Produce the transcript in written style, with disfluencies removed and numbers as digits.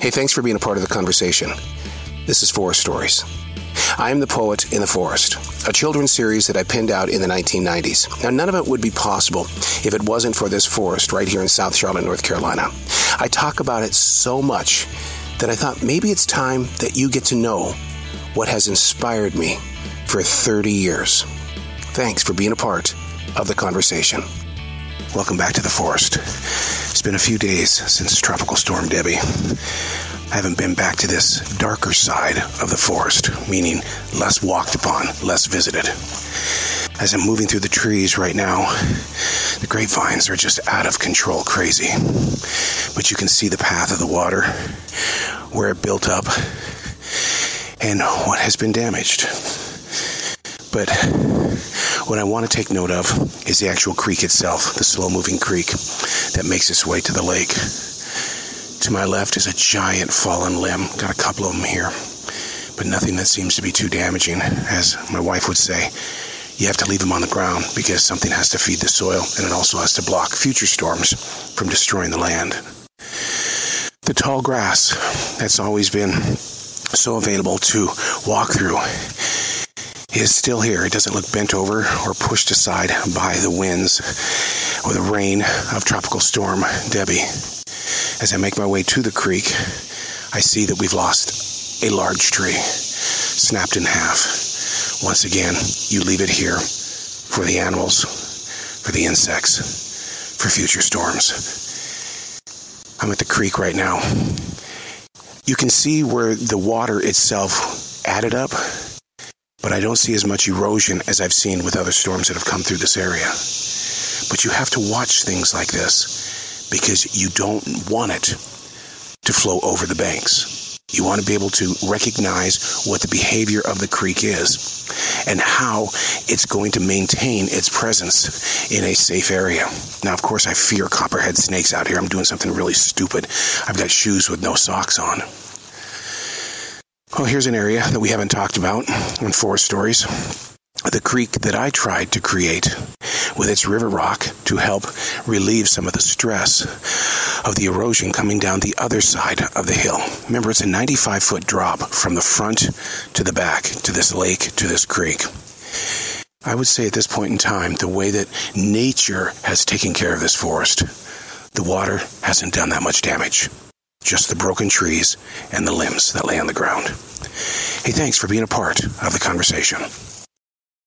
Hey, thanks for being a part of the conversation. This is Forest Stories. I am the Poet in the Forest, a children's series that I penned out in the 1990s. Now, none of it would be possible if it wasn't for this forest right here in South Charlotte, North Carolina. I talk about it so much that I thought maybe it's time that you get to know what has inspired me for 30 years. Thanks for being a part of the conversation. Welcome back to the forest. It's been a few days since Tropical Storm Debbie. I haven't been back to this darker side of the forest, meaning less walked upon, less visited. As I'm moving through the trees right now, the grapevines are just out of control crazy. But you can see the path of the water, where it built up, and what has been damaged. But what I want to take note of is the actual creek itself, the slow-moving creek that makes its way to the lake. To my left is a giant fallen limb. Got a couple of them here, but nothing that seems to be too damaging. As my wife would say, you have to leave them on the ground because something has to feed the soil, and it also has to block future storms from destroying the land. The tall grass that's always been so available to walk through is still here. It doesn't look bent over or pushed aside by the winds or the rain of Tropical Storm Debbie. As I make my way to the creek, I see that we've lost a large tree, snapped in half. Once again, you leave it here for the animals, for the insects, for future storms. I'm at the creek right now. You can see where the water itself added up, but I don't see as much erosion as I've seen with other storms that have come through this area. But you have to watch things like this because you don't want it to flow over the banks. You want to be able to recognize what the behavior of the creek is and how it's going to maintain its presence in a safe area. Now, of course, I fear copperhead snakes out here. I'm doing something really stupid. I've got shoes with no socks on. Well, here's an area that we haven't talked about in Forest Stories. The creek that I tried to create with its river rock to help relieve some of the stress of the erosion coming down the other side of the hill. Remember, it's a 95-foot drop from the front to the back, to this lake, to this creek. I would say at this point in time, the way that nature has taken care of this forest, the water hasn't done that much damage. Just the broken trees and the limbs that lay on the ground. Hey, thanks for being a part of the conversation.